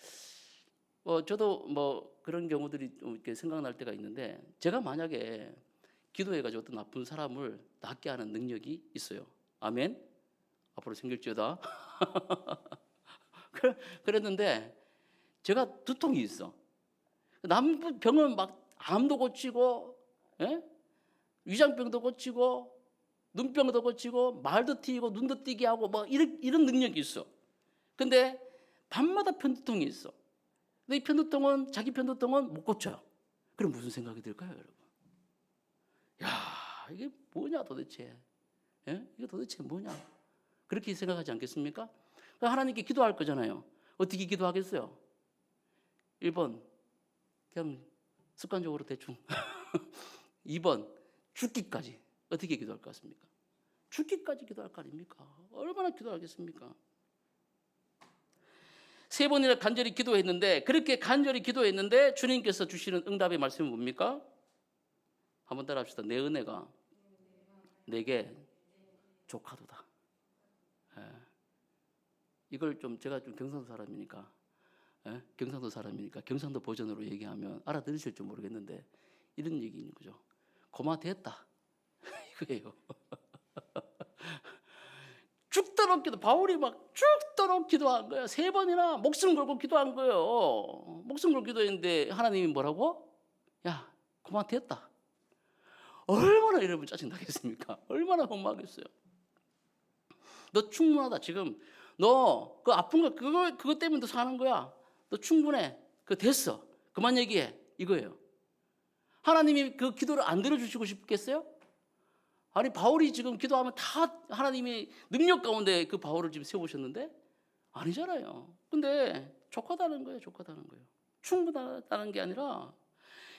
저도 그런 경우들이 좀 이렇게 생각날 때가 있는데, 제가 만약에 기도해가지고 어떤 나쁜 사람을 낫게 하는 능력이 있어요. 아멘. 앞으로 생길지어다. 그랬는데 제가 두통이 있어. 남 병은 막 암도 고치고, 위장병도 고치고, 눈병도 고치고, 말도 튀고, 눈도 띄게 하고, 이런 능력이 있어. 근데 밤마다 편두통이 있어. 근데 이 편두통은, 자기 편두통은 못 고쳐요. 그럼 무슨 생각이 들까요, 여러분? 이게 뭐냐 도대체? 이게 도대체 뭐냐? 그렇게 생각하지 않겠습니까? 하나님께 기도할 거잖아요. 어떻게 기도하겠어요? 1번, 그냥 습관적으로 대충. 2번, 죽기까지. 어떻게 기도할 것 같습니까? 죽기까지 기도할 거 아닙니까? 얼마나 기도하겠습니까? 3번이나 간절히 기도했는데, 그렇게 간절히 기도했는데 주님께서 주시는 응답의 말씀은 뭡니까? 한번 따라합시다. 내 은혜가 내게 족하도다. 이걸 제가 경상도 사람이니까, 경상도 버전으로 얘기하면 알아들으실 줄 모르겠는데 이런 얘기인 거죠. 고마 됐다. 이거예요. 죽도록 바울이 막 죽도록 기도한 거예요. 3번이나 목숨 걸고 기도한 거예요. 목숨 걸고 기도했는데 하나님이 뭐라고? 야, 그만 됐다. 얼마나 여러분 짜증나겠습니까? 얼마나 허무하겠어요. 너 충분하다. 지금 너 그 아픈 거 그거 때문에 너 사는 거야. 너 충분해. 그거 됐어. 그만 얘기해. 이거예요. 하나님이 그 기도를 안 들어주시고 싶겠어요? 아니 바울이 지금 기도하면 다 하나님이 능력 가운데 그 바울을 지금 세우셨는데 아니잖아요. 근데 족하다는 거예요. 족하다는 거예요. 충분하다는 게 아니라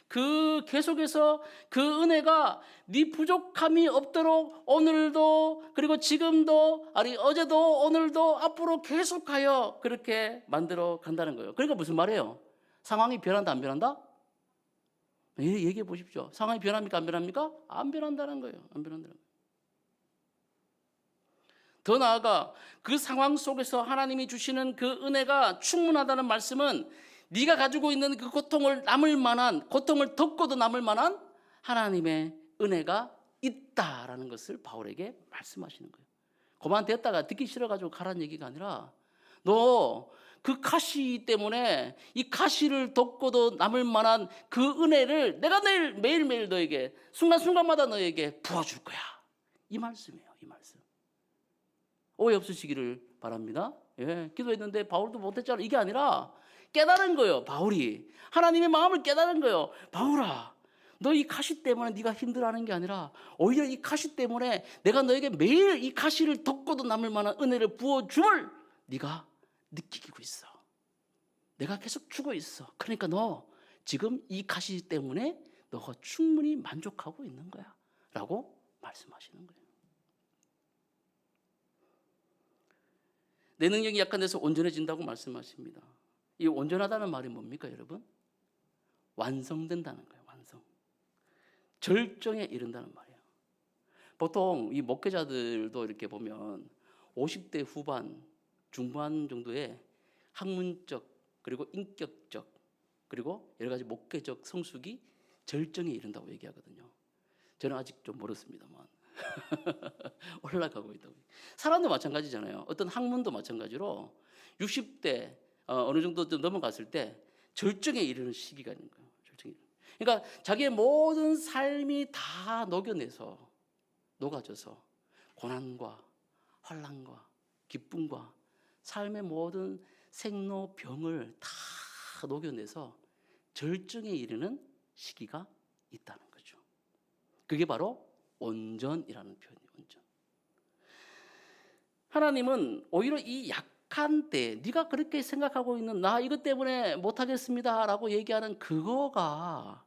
그 계속해서 그 은혜가 네 부족함이 없도록 오늘도 그리고 지금도 아니 어제도 오늘도 앞으로 계속하여 그렇게 만들어 간다는 거예요. 그러니까 무슨 말이에요? 상황이 변한다 안 변한다? 얘기해 보십시오. 상황이 변합니까 안 변합니까? 안 변한다는 거예요. 안 변한다는 거예요. 더 나아가 그 상황 속에서 하나님이 주시는 그 은혜가 충분하다는 말씀은 네가 가지고 있는 그 고통을 남을 만한 고통을 덮고도 남을 만한 하나님의 은혜가 있다라는 것을 바울에게 말씀하시는 거예요. 그만 됐다가 듣기 싫어가지고 가라는 얘기가 아니라 너 그 가시 때문에 이 가시를 덮고도 남을 만한 그 은혜를 내가 매일매일 너에게 순간순간마다 너에게 부어줄 거야. 이 말씀이에요. 이 말씀. 오해 없으시기를 바랍니다. 예, 기도했는데 바울도 못했잖아. 이게 아니라 깨달은 거예요. 바울이 하나님의 마음을 깨달은 거예요. 바울아, 너 이 가시 때문에 네가 힘들어하는 게 아니라 오히려 이 가시 때문에 내가 너에게 매일 이 가시를 덮고도 남을 만한 은혜를 부어줌을 네가 느끼고 있어. 내가 계속 주고 있어. 그러니까 너 지금 이 가시 때문에 너가 충분히 만족하고 있는 거야 라고 말씀하시는 거예요. 내 능력이 약한데서 온전해진다고 말씀하십니다. 이 온전하다는 말이 뭡니까 여러분? 완성된다는 거예요. 완성. 절정에 이른다는 말이에요. 보통 이 목회자들도 이렇게 보면 50대 후반, 중반 정도의 학문적 그리고 인격적 그리고 여러 가지 목회적 성숙이 절정에 이른다고 얘기하거든요. 저는 아직 좀 멀었습니다만 올라가고 있다고. 사람도 마찬가지잖아요. 어떤 학문도 마찬가지로 60대 어느 정도 좀 넘어갔을 때 절정에 이르는 시기가 있는 거예요. 절정에. 그러니까 자기의 모든 삶이 다 녹아져서 고난과 환난과 기쁨과 삶의 모든 생로병을 다 녹여내서 절정에 이르는 시기가 있다는 거죠. 그게 바로 온전이라는 표현이에요. 온전. 하나님은 오히려 이 약한 때 네가 그렇게 생각하고 있는 나 이것 때문에 못하겠습니다 라고 얘기하는 그거가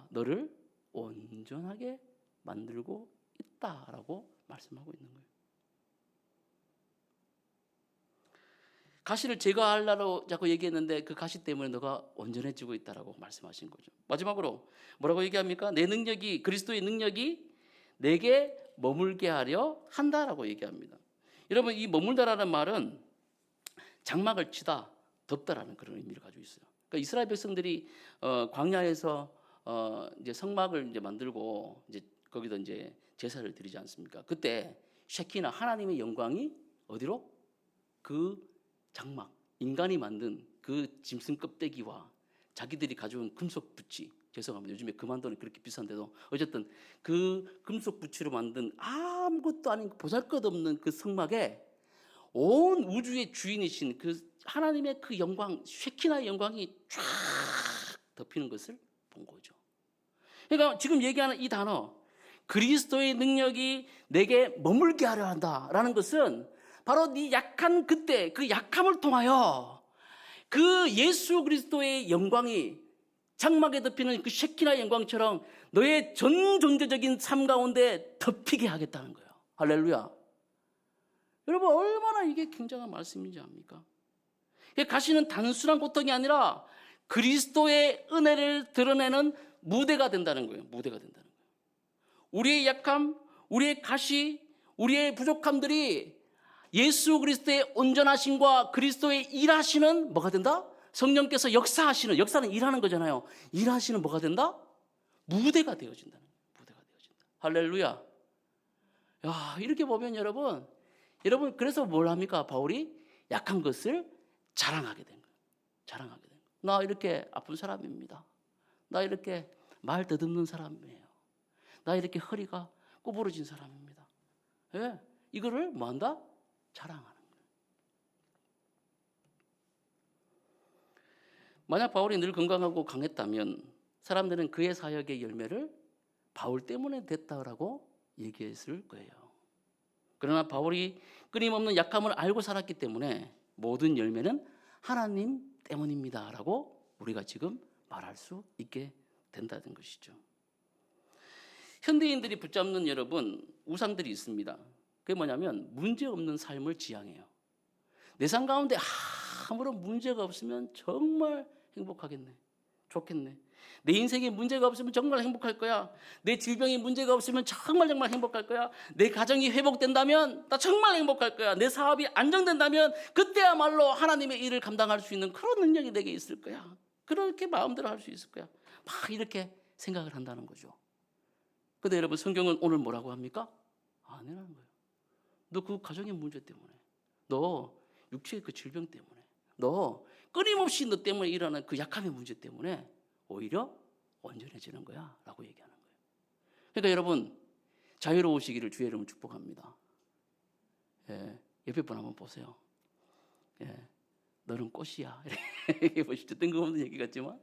너를 온전하게 만들고 있다라고 말씀하고 있는 거예요. 가시를 제거하려고 자꾸 얘기했는데 그 가시 때문에 너가 온전해지고 있다라고 말씀하신 거죠. 마지막으로 뭐라고 얘기합니까? 내 능력이 그리스도의 능력이 내게 머물게 하려 한다라고 얘기합니다. 여러분 이 머물다라는 말은 장막을 치다, 덮다라는 그런 의미를 가지고 있어요. 그러니까 이스라엘 백성들이 광야에서 이제 성막을 이제 만들고 이제 거기다 이제 제사를 드리지 않습니까? 그때 쉐키나 하나님의 영광이 어디로? 그 장막, 인간이 만든 그 짐승 껍데기와 자기들이 가져온 금속 부치, 죄송합니다. 요즘에 금한돈이 그렇게 비싼데도 어쨌든 그 금속 부치로 만든 아무것도 아닌 보잘것없는 그 성막에 온 우주의 주인이신 그 하나님의 그 영광, 쉐키나의 영광이 쫙 덮이는 것을 본 거죠. 그러니까 지금 얘기하는 이 단어 그리스도의 능력이 내게 머물게 하려 한다라는 것은 바로 네 약한 그때 그 약함을 통하여 그 예수 그리스도의 영광이 장막에 덮이는 그 쉐키나 영광처럼 너의 전 존재적인 삶 가운데 덮이게 하겠다는 거예요. 할렐루야. 여러분 얼마나 이게 굉장한 말씀인지 압니까? 가시는 단순한 고통이 아니라 그리스도의 은혜를 드러내는 무대가 된다는 거예요. 무대가 된다는 거예요. 우리의 약함, 우리의 가시, 우리의 부족함들이 예수 그리스도의 온전하심과 그리스도의 일하시는 뭐가 된다? 성령께서 역사하시는, 역사는 일하는 거잖아요. 일하시는 뭐가 된다? 무대가 되어진다는 거예요. 무대가 되어진다. 할렐루야. 야, 이렇게 보면 여러분 그래서 뭘 합니까? 바울이 약한 것을 자랑하게 된 거예요. 자랑하게 된 거예요. 나 이렇게 아픈 사람입니다. 나 이렇게 말 더듬는 사람이에요. 나 이렇게 허리가 구부러진 사람입니다. 예, 이거를 뭐한다? 자랑하는 거예요. 만약 바울이 늘 건강하고 강했다면 사람들은 그의 사역의 열매를 바울 때문에 됐다라고 얘기했을 거예요. 그러나 바울이 끊임없는 약함을 알고 살았기 때문에 모든 열매는 하나님 때문입니다라고 우리가 지금 말할 수 있게 된다는 것이죠. 현대인들이 붙잡는 여러분 우상들이 있습니다. 그게 뭐냐면 문제없는 삶을 지향해요. 내 삶 가운데 아무런 문제가 없으면 정말 행복하겠네. 좋겠네. 내 인생에 문제가 없으면 정말 행복할 거야. 내 질병에 문제가 없으면 정말 행복할 거야. 내 가정이 회복된다면 나 정말 행복할 거야. 내 사업이 안정된다면 그때야말로 하나님의 일을 감당할 수 있는 그런 능력이 내게 있을 거야. 그렇게 마음대로 할 수 있을 거야. 막 이렇게 생각을 한다는 거죠. 근데 여러분 성경은 오늘 뭐라고 합니까? 아니라는 거예요. 너 그 가정의 문제 때문에, 너 육체의 그 질병 때문에, 너 끊임없이 너 때문에 일어나는 그 약함의 문제 때문에 오히려 온전해지는 거야 라고 얘기하는 거예요. 그러니까 여러분 자유로우시기를 주의 이름으로 축복합니다. 예, 옆에 분 한번 보세요. 예, 너는 꽃이야 이렇게 보시죠. 뜬금없는 얘기 같지만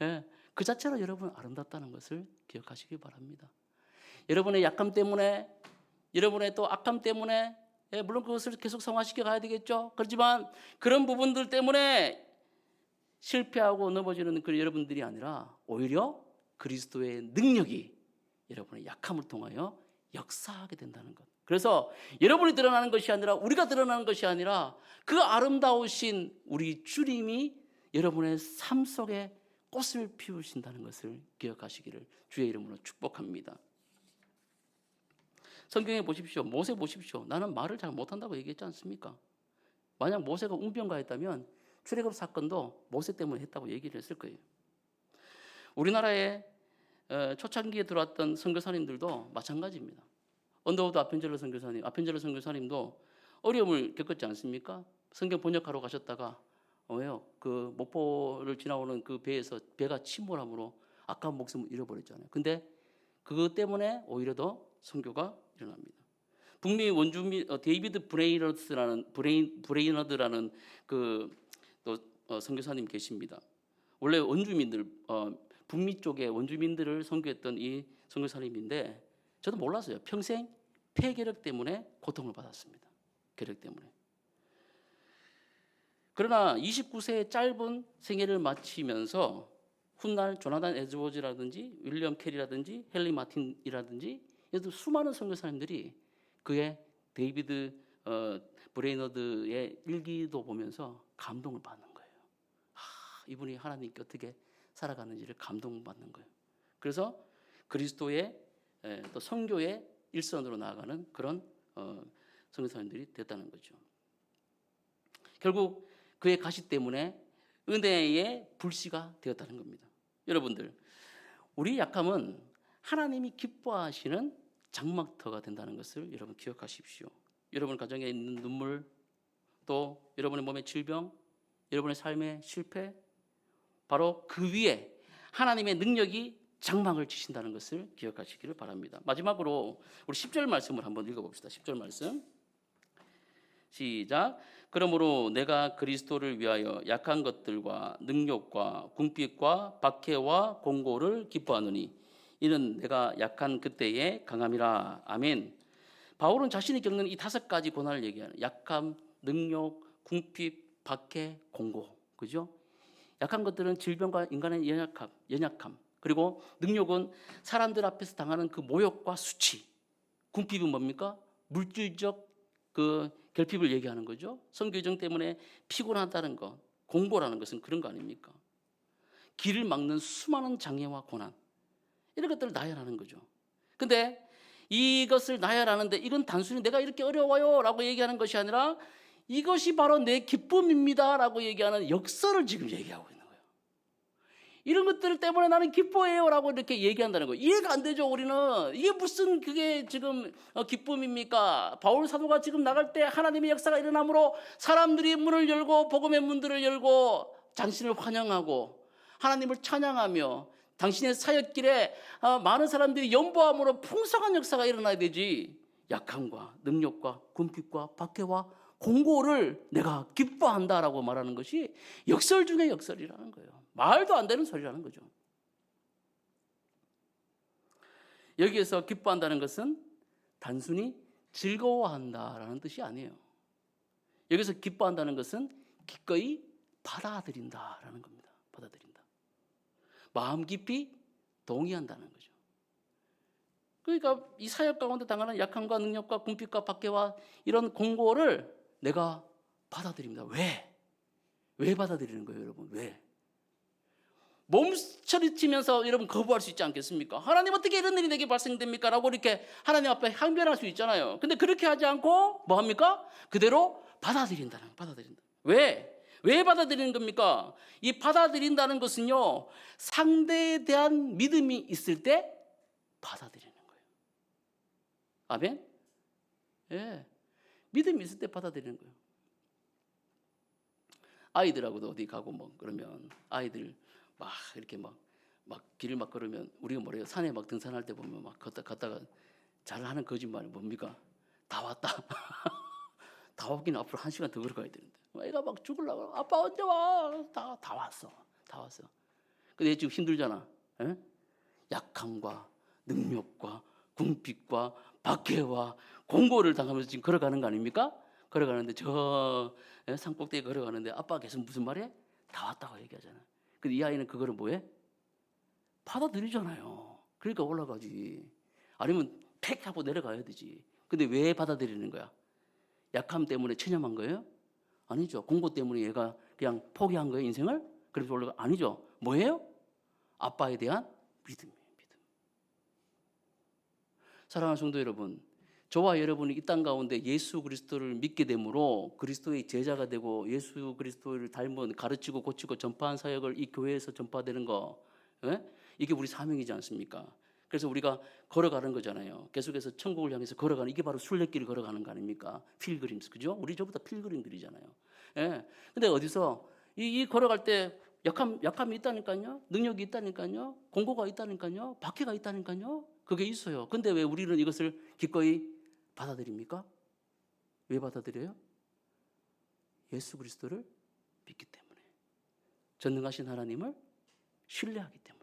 예, 그 자체로 여러분 아름답다는 것을 기억하시기 바랍니다. 여러분의 약함 때문에, 여러분의 또 악함 때문에, 예, 물론 그것을 계속 성화시켜 가야 되겠죠. 그렇지만 그런 부분들 때문에 실패하고 넘어지는 그 여러분들이 아니라 오히려 그리스도의 능력이 여러분의 약함을 통하여 역사하게 된다는 것. 그래서 여러분이 드러나는 것이 아니라 우리가 드러나는 것이 아니라 그 아름다우신 우리 주님이 여러분의 삶 속에 꽃을 피우신다는 것을 기억하시기를 주의 이름으로 축복합니다. 성경에 보십시오. 모세 보십시오. 나는 말을 잘 못한다고 얘기했지 않습니까? 만약 모세가 웅변가였다면 출애굽 사건도 모세 때문에 했다고 얘기를 했을 거예요. 우리나라에 초창기에 들어왔던 선교사님들도 마찬가지입니다. 언더우드 아펜젤러 선교사님도 어려움을 겪었지 않습니까? 성경 번역하러 가셨다가 왜요? 그 목포를 지나오는 그 배에서 배가 침몰함으로 아까운 목숨을 잃어버렸잖아요. 근데 그것 때문에 오히려 더 선교가 일어납니다. 북미 원주민 데이비드 브레이너드라는 그 선교사님 계십니다. 원래 원주민들 북미 쪽의 원주민들을 선교했던 이 선교사님인데 저도 몰랐어요. 평생 폐결핵 때문에 고통을 받았습니다. 결핵 때문에. 그러나 29세의 짧은 생애를 마치면서 훗날 조나단 에드워즈라든지 윌리엄 캐리라든지 헨리 마틴이라든지 이런 수많은 선교사님들이 그의 데이비드 브레이너드의 일기도 보면서 감동을 받는 거예요. 이분이 하나님께 어떻게 살아가는지를 감동받는 거예요. 그래서 그리스도의 또 선교의 일선으로 나아가는 그런 선교사님들이 됐다는 거죠. 결국 그의 가시 때문에 은혜의 불씨가 되었다는 겁니다. 여러분들, 우리 약함은 하나님이 기뻐하시는 장막터가 된다는 것을 여러분 기억하십시오. 여러분 가정에 있는 눈물, 또 여러분의 몸의 질병, 여러분의 삶의 실패, 바로 그 위에 하나님의 능력이 장막을 치신다는 것을 기억하시기를 바랍니다. 마지막으로 우리 10절 말씀을 한번 읽어봅시다. 10절 말씀 시작. 그러므로 내가 그리스도를 위하여 약한 것들과 능욕과 궁핍과 박해와 공고를 기뻐하노니 이는 내가 약한 그때의 강함이라. 아멘. 바울은 자신이 겪는 이 5가지 고난을 얘기하는 약함, 능욕, 궁핍, 박해, 공고. 그죠? 약한 것들은 질병과 인간의 연약함, 그리고 능욕은 사람들 앞에서 당하는 그 모욕과 수치. 궁핍은 뭡니까? 물질적 그 결핍을 얘기하는 거죠. 선교정 때문에 피곤하다는 것, 공고라는 것은 그런 거 아닙니까? 길을 막는 수많은 장애와 고난, 이런 것들을 나열하는 거죠. 근데 이것을 나열하는데 이건 단순히 내가 이렇게 어려워요 라고 얘기하는 것이 아니라 이것이 바로 내 기쁨입니다 라고 얘기하는 역사를 지금 얘기하고 있는 거예요. 이런 것들 때문에 나는 기뻐해요 라고 이렇게 얘기한다는 거예요. 이해가 안 되죠. 우리는 이게 무슨 그게 지금 기쁨입니까? 바울 사도가 지금 나갈 때 하나님의 역사가 일어나므로 사람들이 문을 열고 복음의 문들을 열고 당신을 환영하고 하나님을 찬양하며 당신의 사역길에 많은 사람들이 연보함으로 풍성한 역사가 일어나야 되지. 약함과 능력과 궁핍과 박해와 공고를 내가 기뻐한다라고 말하는 것이 역설 중의 역설이라는 거예요. 말도 안 되는 소리라는 거죠. 여기에서 기뻐한다는 것은 단순히 즐거워한다라는 뜻이 아니에요. 여기서 기뻐한다는 것은 기꺼이 받아들인다라는 겁니다. 받아들인다. 마음 깊이 동의한다는 거죠. 그러니까 이 사역 가운데 당하는 약함과 능력과 궁핍과 박해와 이런 공고를 내가 받아들입니다. 왜? 왜 받아들이는 거예요, 여러분? 왜? 몸서리치면서 여러분 거부할 수 있지 않겠습니까? 하나님 어떻게 이런 일이 내게 발생됩니까? 라고 이렇게 하나님 앞에 항변할 수 있잖아요. 근데 그렇게 하지 않고 뭐 합니까? 그대로 받아들인다. 왜? 왜 받아들이는 겁니까? 이 받아들인다는 것은요, 상대에 대한 믿음이 있을 때 받아들이는 거예요. 아멘? 예. 믿음이 있을 때 받아들이는 거예요. 아이들하고도 어디 가고 뭐 그러면 아이들 막 이렇게 막 길을 막 걸으면 우리가 뭐래요? 산에 막 등산할 때 보면 막 갔다가 잘하는 거짓말이 뭡니까? 다 왔다. 다 왔긴 앞으로 1시간 더 걸어가야 되는데 애가 막 죽으려고 아빠 언제 와? 다 왔어. 다 왔어. 근데 지금 힘들잖아. 에? 약함과 능력과 궁핍과 박해와 공고를 당하면서 지금 걸어가는 거 아닙니까? 걸어가는데 저 산꼭대기 걸어가는데 아빠가 계속 무슨 말해? 다 왔다고 얘기하잖아. 근데 이 아이는 그거를 뭐해? 받아들이잖아요. 그러니까 올라가지. 아니면 팩 하고 내려가야 되지. 근데 왜 받아들이는 거야? 약함 때문에 체념한 거예요? 아니죠. 공고 때문에 얘가 그냥 포기한 거예요, 인생을? 그래서 올라가? 아니죠. 뭐예요? 아빠에 대한 믿음이에요. 믿음. 사랑하는 성도 여러분, 저와 여러분이 이 땅 가운데 예수 그리스도를 믿게 되므로 그리스도의 제자가 되고 예수 그리스도를 닮은 가르치고 고치고 전파한 사역을 이 교회에서 전파되는 거, 예? 이게 우리 사명이지 않습니까? 그래서 우리가 걸어가는 거잖아요. 계속해서 천국을 향해서 걸어가는, 이게 바로 순례길을 걸어가는 거 아닙니까? 필그림스, 그죠? 우리 저보다 필그림들이잖아요. 예. 근데 어디서 이 걸어갈 때 약함이 있다니까요. 능력이 있다니까요. 공고가 있다니까요. 박해가 있다니까요. 그게 있어요. 근데 왜 우리는 이것을 기꺼이 받아들입니까? 왜 받아들여요? 예수 그리스도를 믿기 때문에. 전능하신 하나님을 신뢰하기 때문에.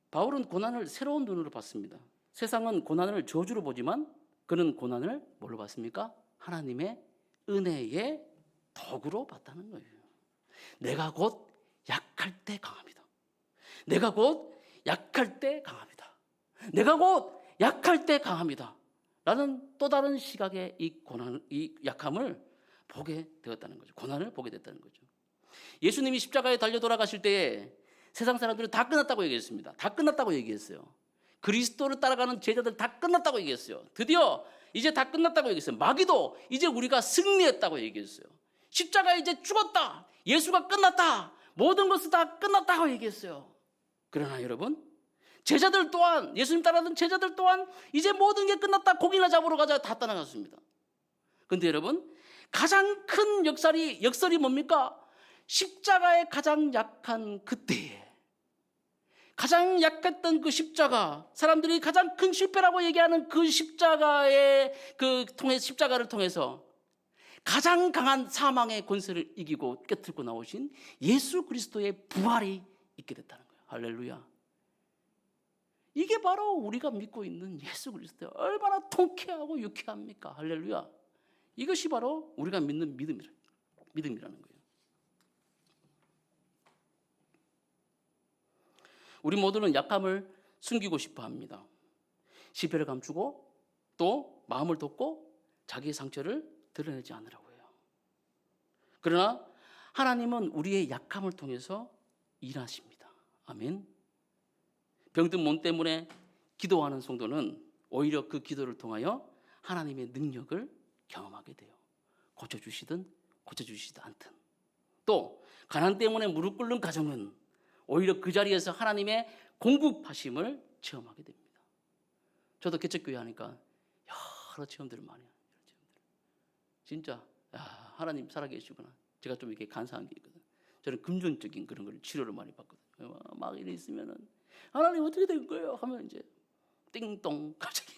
바울은 고난을 새로운 눈으로 봤습니다. 세상은 고난을 저주로 보지만 그는 고난을 뭘로 봤습니까? 하나님의 은혜의 덕으로 봤다는 거예요. 내가 곧 약할 때 강합니다. 내가 곧 약할 때 강합니다. 내가 곧 약할 때 강합니다. 라는 또 다른 시각의 이 약함을 보게 되었다는 거죠. 고난을 보게 됐다는 거죠. 예수님이 십자가에 달려 돌아가실 때에 세상 사람들은 다 끝났다고 얘기했습니다. 다 끝났다고 얘기했어요. 그리스도를 따라가는 제자들 다 끝났다고 얘기했어요. 드디어 이제 다 끝났다고 얘기했어요. 마귀도 이제 우리가 승리했다고 얘기했어요. 십자가에 이제 죽었다. 예수가 끝났다. 모든 것은 다 끝났다고 얘기했어요. 그러나 여러분, 제자들 또한, 예수님 따라하던 제자들 또한 이제 모든 게 끝났다. 고기나 잡으러 가자. 다 떠나갔습니다. 그런데 여러분, 가장 큰 역설이 뭡니까? 십자가에 가장 약한 그때에, 가장 약했던 그 십자가, 사람들이 가장 큰 실패라고 얘기하는 그 십자가의 십자가를 통해서 가장 강한 사망의 권세를 이기고 깨뜨리고 나오신 예수 그리스도의 부활이 있게 됐다는 거예요. 할렐루야. 이게 바로 우리가 믿고 있는 예수 그리스도의 얼마나 통쾌하고 유쾌합니까? 할렐루야. 이것이 바로 우리가 믿는 믿음이라는 거예요. 우리 모두는 약함을 숨기고 싶어 합니다. 실패를 감추고 또 마음을 덮고 자기의 상처를 드러내지 않으라고 해요. 그러나 하나님은 우리의 약함을 통해서 일하십니다. 아멘. 병든 몸 때문에 기도하는 성도는 오히려 그 기도를 통하여 하나님의 능력을 경험하게 돼요. 고쳐주시든 고쳐주시지 않든. 또 가난 때문에 무릎 꿇는 가정은 오히려 그 자리에서 하나님의 공급하심을 체험하게 됩니다. 저도 개척교회 하니까 여러 체험들을 많이 해요. 진짜 하나님 살아계시구나. 제가 좀 이렇게 간사한 게 있거든. 저는 금전적인 그런 걸 치료를 많이 받거든요. 막 이래 있으면은 하나님 어떻게 된 거예요? 하면 이제 띵동 갑자기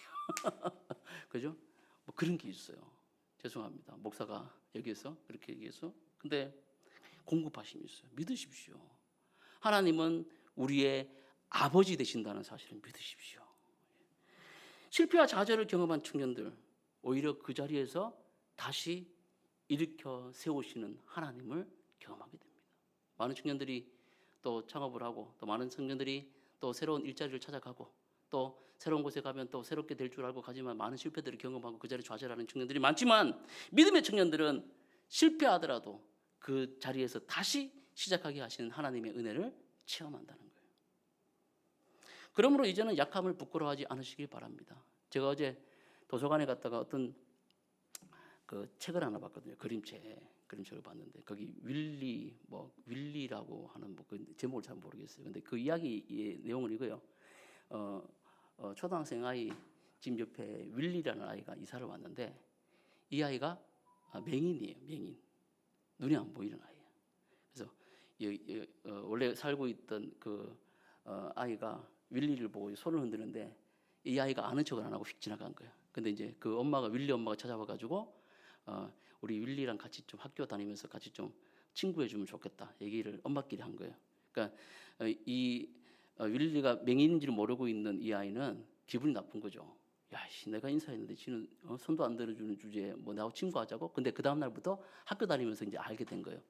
그죠? 뭐 그런 게 있어요. 죄송합니다. 목사가 여기에서 그렇게 얘기해서. 근데 공급하심이 있어요. 믿으십시오. 하나님은 우리의 아버지 되신다는 사실을 믿으십시오. 실패와 좌절을 경험한 청년들, 오히려 그 자리에서 다시 일으켜 세우시는 하나님을 경험하게 됩니다. 많은 청년들이 또 창업을 하고, 또 많은 청년들이 또 새로운 일자리를 찾아가고, 또 새로운 곳에 가면 또 새롭게 될 줄 알고 가지만 많은 실패들을 경험하고 그 자리에 좌절하는 청년들이 많지만, 믿음의 청년들은 실패하더라도 그 자리에서 다시 시작하게 하시는 하나님의 은혜를 체험한다는 거예요. 그러므로 이제는 약함을 부끄러워하지 않으시길 바랍니다. 제가 어제 도서관에 갔다가 어떤 그 책을 하나 봤거든요. 그림책을 봤는데 거기 윌리라고 하는 그 제목을 잘 모르겠어요. 근데 그 이야기의 내용은 이거예요. 초등학생 아이 집 옆에 윌리라는 아이가 이사를 왔는데 이 아이가 맹인이에요. 맹인. 눈이 안 보이는 아이예요. 그래서 원래 살고 있던 그 아이가 윌리를 보고 손을 흔드는데 이 아이가 아는 척을 안 하고 휙 지나간 거예요. 근데 이제 그 윌리 엄마가 찾아와 가지고 우리 윌리랑 같이 좀 학교 다니면서 같이 좀 친구해 주면 좋겠다 얘기를 엄마끼리 한 거예요. 그러니까 이 윌리가 맹인인지를 모르고 있는 이 아이는 기분이 나쁜 거죠. 야, 내가 인사했는데 지는 손도 안 들어주는 주제에 뭐 나하고 친구하자고. 근데 그 다음 날부터 학교 다니면서 이제 알게 된 거예요.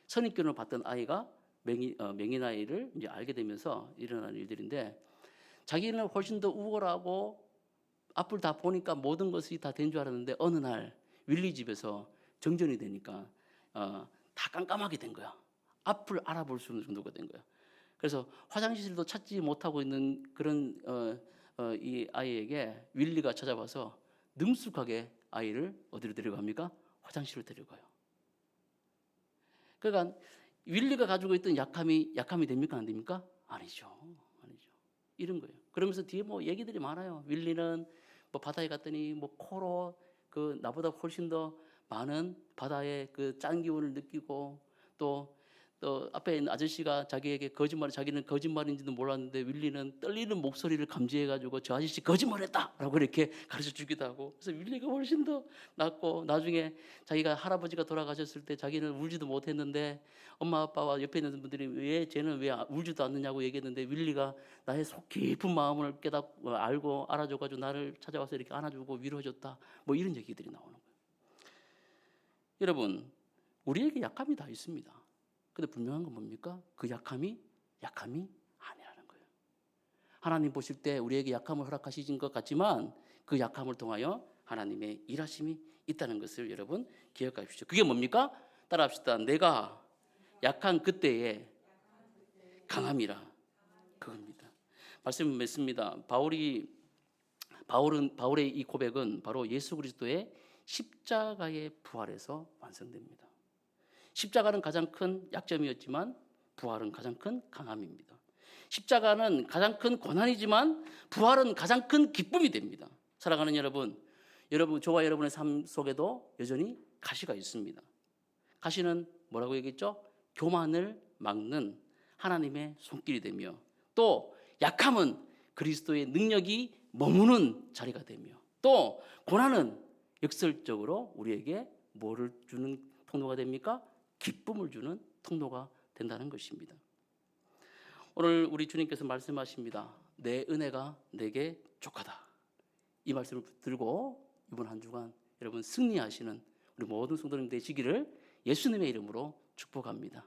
선입견을 받던 아이가 맹인 아이를 이제 알게 되면서 일어난 일들인데, 자기는 훨씬 더 우월하고 앞을 다 보니까 모든 것이 다 된 줄 알았는데 어느 날 윌리 집에서 정전이 되니까 다 깜깜하게 된 거야. 앞을 알아볼 수 있는 정도가 된 거야. 그래서 화장실도 찾지 못하고 있는 그런 이 아이에게 윌리가 찾아와서 능숙하게 아이를 어디로 데려갑니까? 화장실로 데려가요. 그러니까 윌리가 가지고 있던 약함이 됩니까? 안 됩니까? 아니죠. 이런 거예요. 그러면서 뒤에 뭐 얘기들이 많아요. 윌리는 뭐 바다에 갔더니 뭐 코로 그 나보다 훨씬 더 많은 바다의 그 짠 기운을 느끼고, 또 앞에 있는 아저씨가 자기에게 자기는 거짓말인지도 몰랐는데 윌리는 떨리는 목소리를 감지해가지고 저 아저씨 거짓말했다라고 이렇게 가르쳐 주기도 하고. 그래서 윌리가 훨씬 더 낫고, 나중에 자기가 할아버지가 돌아가셨을 때 자기는 울지도 못했는데 엄마 아빠와 옆에 있는 분들이 쟤는 왜 울지도 않느냐고 얘기했는데 윌리가 나의 속 깊은 마음을 깨닫고 알고 알아줘가지고 나를 찾아와서 이렇게 안아주고 위로해줬다. 뭐 이런 얘기들이 나오는 거예요. 여러분, 우리에게 약함이 다 있습니다. 근데 분명한 건 뭡니까? 그 약함이 아니라는 거예요. 하나님 보실 때 우리에게 약함을 허락하신 것 같지만 그 약함을 통하여 하나님의 일하심이 있다는 것을 여러분 기억하십시오. 그게 뭡니까? 따라합시다. 내가 약한 그때에 강함이라. 그겁니다. 말씀 맺습니다. 바울의 이 고백은 바로 예수 그리스도의 십자가의 부활에서 완성됩니다. 십자가는 가장 큰 약점이었지만 부활은 가장 큰 강함입니다. 십자가는 가장 큰 고난이지만 부활은 가장 큰 기쁨이 됩니다. 사랑하는 여러분, 저와 여러분의 삶 속에도 여전히 가시가 있습니다. 가시는 뭐라고 얘기했죠? 교만을 막는 하나님의 손길이 되며, 또 약함은 그리스도의 능력이 머무는 자리가 되며, 또 고난은 역설적으로 우리에게 뭐를 주는 통로가 됩니까? 기쁨을 주는 통로가 된다는 것입니다. 오늘 우리 주님께서 말씀하십니다. 내 은혜가 내게 족하다. 이 말씀을 들고 이번 한 주간 여러분 승리하시는 우리 모든 성도님 되시기를 예수님의 이름으로 축복합니다.